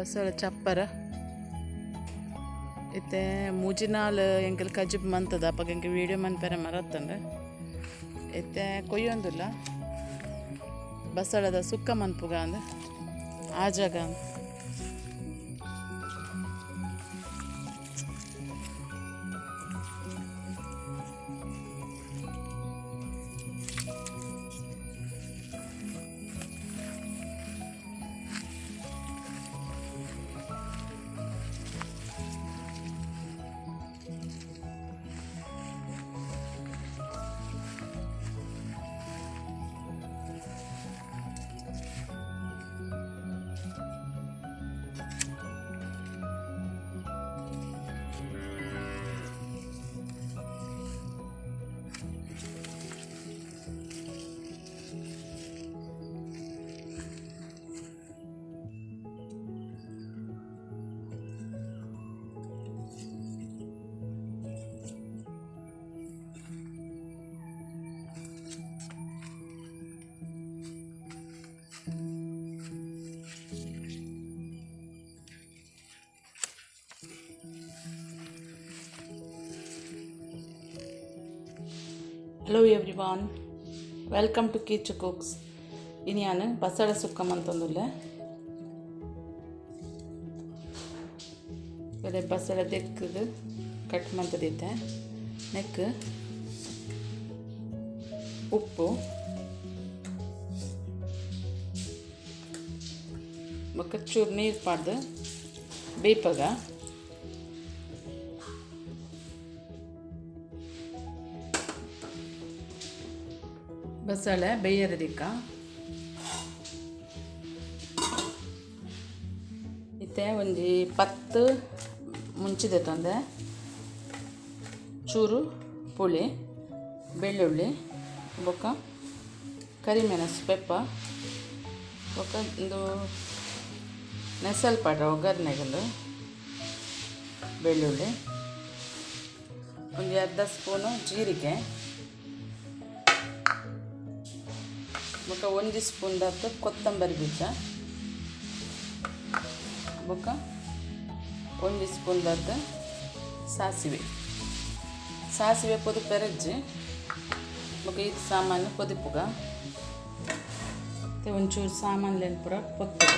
ಬಸಳ ಚಪ್ಪರ ಇತ್ತೆ ಮುಜಿನಾಲ್ ಎಂಕಲ್ ಕಜಿಬ್ ಮಂತದ ಅಪ್ಪ ಎಂಗೆ ವೀಡಿಯೋ ಮನ್ಪೆರೆ ಮರತ್ತಂಡೆ ಇತ್ತೆ ಕೊಯ್ಯೊಂದುಲ್ಲ ಬಸಳದ ಸುಕ್ಕ ಮನ್ಪುಗ ಅಂದ ಆ ಜಾಗ ಅಂತ hello everyone, welcome to Keechu cooks. ಇನ್ನು ನಾನು ಬಸಳೆ ಸುಕ್ಕ ಮಂತಂದುಲ್ಲ ಬೇರೆ ಬಸಳೆ ದೆಕ್ಕದು ಕಟ್ ಮಂತದಿದ್ದೆ ನೆಕ್ ಉಪ್ಪು ಬೊಕ್ಕ ಚೂರು ನೀರು ಪಾಡ್ದು ಬೇಯ್ಪಾಗ ಬಸಳೆ ಬೇಯರದಿಕ್ಕ ಇತ್ತೆ ಒಂಜಿ 10 ಮುಂಚಿದೆ ತಂದೆ ಚೂರು ಪುಳಿ ಬೆಳ್ಳುಳ್ಳಿ ಬೊಕ್ಕ ಕರಿಮೆಣಸು ಪೆಪ್ಪ ಬೊಕ್ಕ ಒಂದು ನೆಸಲ್ ಪಾಡ್ರೆ ಒಗ್ಗರಣೆಗಲು ಬೆಳ್ಳುಳ್ಳಿ ಒಂದು 2 ಸ್ಪೂನು ಜೀರಿಗೆ ಬೊಕ್ಕ 1 ಸ್ಪೂನ್ದತ್ತು ಕೊತ್ತಂಬರಿ ಬೀಜ ಬೊಕ್ಕ 1 ಸ್ಪೂನ್ದತ್ತು ಸಾಸಿವೆ ಪೊದು ಪೆರಜ್ಜಿ ಬೊಕ್ಕ ಇದು ಸಾಮಾನು ಪೊದಿಪುಗ ಮತ್ತು ಒಂಚೂರು ಸಾಮಾನ್ಲೇನು ಪೂರ ಪೊತ್ತುಗ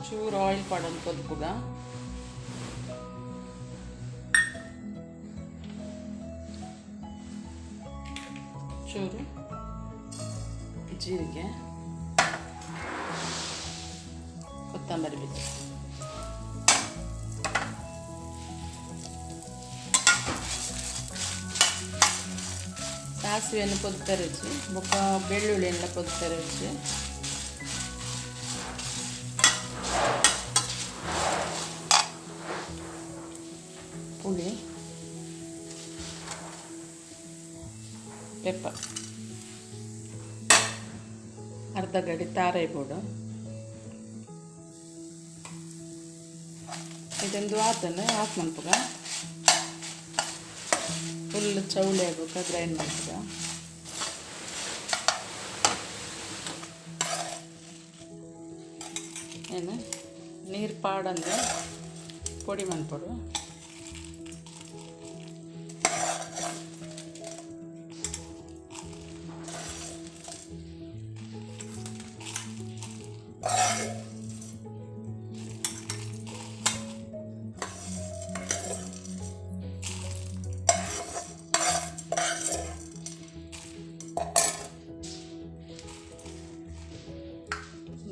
ಚೂರು ಆಯಿಲ್ ಪಾಡೋದು ಪೊದಿಪುಗ ಚೂರು ಜೀರಿಗೆ ಕೊತ್ತಂಬರಿ ಬೀಜ ಸಾಸಿವೆಯನ್ನು ಪೊದ್ಕರಚ್ಚಿ ಬೊಕ್ಕ ಬೆಳ್ಳುಳ್ಳಿಯೆಲ್ಲ ಪೊದ್ಕರಚ್ಚಿ ಪುಳಿ ಪೆಪ್ಪರ್ ಅರ್ಧ ಗಡಿ ತಾರಾಯಿ ಬೋಡು ಇದೊಂದು ಆತಂದ್ರೆ ಹಾಕಿ ಮನ್ಪುಗ ಫುಲ್ ಚೌಳಿ ಆಗೋಕೆ ಗ್ರೈಂಡ್ ಮಾಡ್ತದ ಏನು ನೀರು ಪಾಡಂದ್ರೆ ಪೊಡಿ ಮನ್ಪೊಡು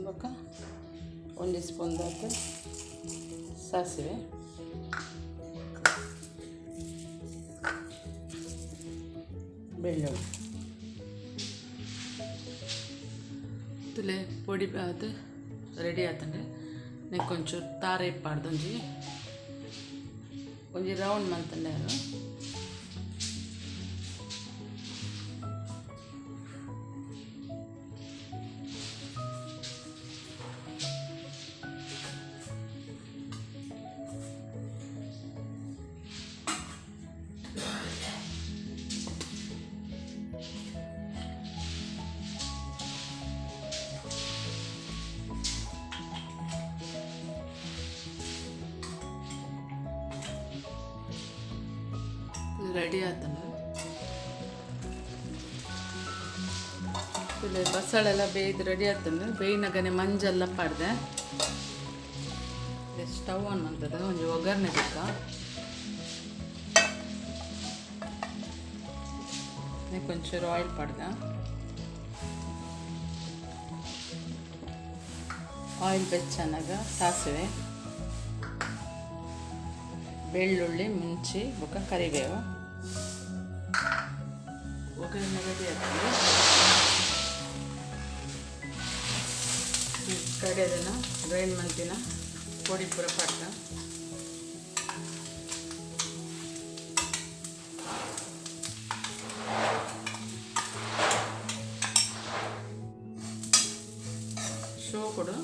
ಬೊಕ್ಕ 1 ಸ್ಪೂನ್ದತ್ತು ಸಾಸಿವೆ ಬೆಳ್ಳುಳ್ಳಿ ತುಲೆ ಪೊಡಿ ಅದು ರೆಡಿ ಆತಂದ್ರೆ ನೆಕ್ಕೊಂಚೂರು ತಾರೆ ಇಪ್ಪಾಡ್ದು ಒಂಜಿ ರೌಂಡ್ ಮಂತಂಡೆ ಅದು ರೆಡಿ ಆತನ ಇಲ್ಲಿ ಬಸಳೆಲ್ಲ ಬೇಯ್ದು ರೆಡಿ ಆತಂದ್ರೆ ಬೇಯಿನಾಗನೆ ಮಂಜೆಲ್ಲ ಪಾಡ್ದೆ ಸ್ಟವ್ ಆನ್ ಮಾಡ್ತದೆ ಒಂದು ಒಗ್ಗರಣೆ ಬೇಕಾ ಕೊಂಚೂರು ಆಯಿಲ್ ಪಾಡ್ದೆ ಆಯಿಲ್ ಬೆಚ್ಚನಾಗ ಸಾಸಿವೆ ಬೆಳ್ಳುಳ್ಳಿ ಮುಂಚಿ ಬೊಕ್ಕ ಕರಿಬೇವು ಒಗ್ಗರಣೆ ರೆಡಿ ಆಗ್ತದೆ ಕಡೆದನ್ನ ಗ್ರೈಂಡ್ ಮಾಡ್ತೀನ ಪೊಡಿ ಪೂರ ಪಾಡ್ದ ಶೋ ಕೊಡು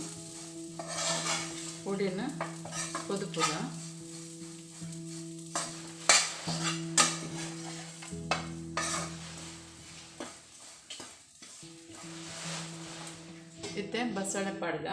ಪುಡಿನ ಕೊದುಪುರ ಇತ್ತೆ ಬಸಳೆ ಪಾಡ್ಗ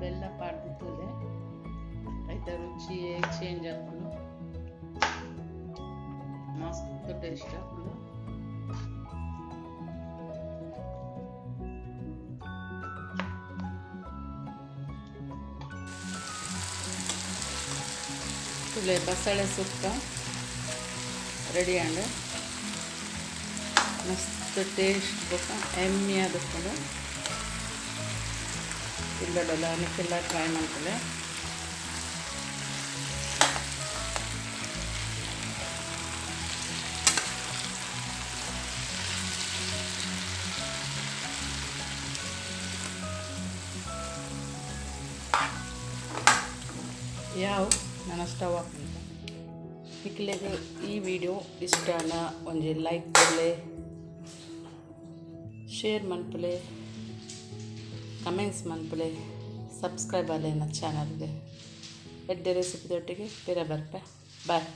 ಬೆಲ್ಲ ಪಾಡ್ದಿತ್ತಲೆ ಆಯ್ತಾ ರುಚಿ ಚೇಂಜ್ ಹಾಕೊಂಡು ಮಸ್ತ್ ಟೇಸ್ಟ್ ಹಾಕೊಂಡು ತುಲೆ ಬಸಳೆ ಸುಕ್ಕ ರೆಡಿ ಆಂಡ್ ಮಸ್ತ್ ಟೇಸ್ಟ್ ಬೊಕ್ಕ ಎಮ್ಮೆ ಅದಕ್ಕೊಂಡು ಇಲ್ಲದಲ್ಲ ನಿಕ್ಕೆಲ್ಲ ಟ್ರೈ ಮಾಡ್ತೇವೆ ಯಾವ ನಾನು ಸ್ಟವ್ ಹಾಕ್ತೀನಿ ನಿಕ್ಲೆಗೆ ಈ ವಿಡಿಯೋ ಇಷ್ಟನ ಒಂಜಿ ಲೈಕ್ ಕೊಡಲೆ ಶೇರ್ ಮನ್ಪಲೆ ಕಮೆಂಟ್ಸ್ ಮನ್ಪಲೆ ಸಬ್ಸ್ಕ್ರೈಬ್ ಆಲೆ ನನ್ನ ಚಾನಲ್ಗೆ ಎಡ್ಡೆ ರೆಸಿಪಿದೊಟ್ಟಿಗೆ ಬೇರೆ ಬರ್ಪೆ ಬಾಯ್.